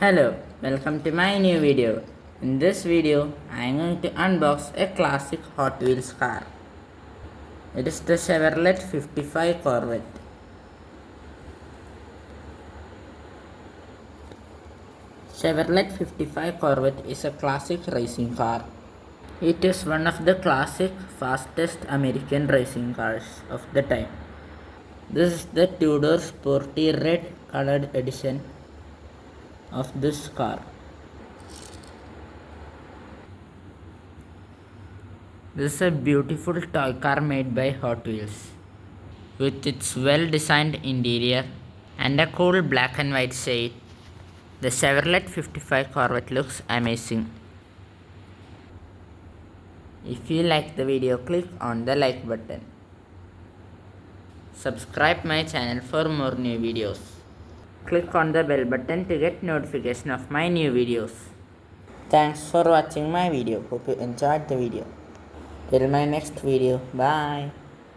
Hello, welcome to my new video. In this video, I am going to unbox a classic Hot Wheels car. It is the Chevrolet 55 Corvette. Chevrolet 55 Corvette is a classic racing car. It is one of the classic fastest American racing cars of the time. This is the two-door sporty red colored edition of this car. This is a beautiful toy car made by Hot Wheels. With its well-designed interior and a cool black and white shade, the Chevrolet 55 Corvette looks amazing. If you like the video, click on the like button. Subscribe my channel for more new videos. Click on the bell button to get notification of my new videos. Thanks for watching my video. Hope you enjoyed the video. Till my next video. Bye.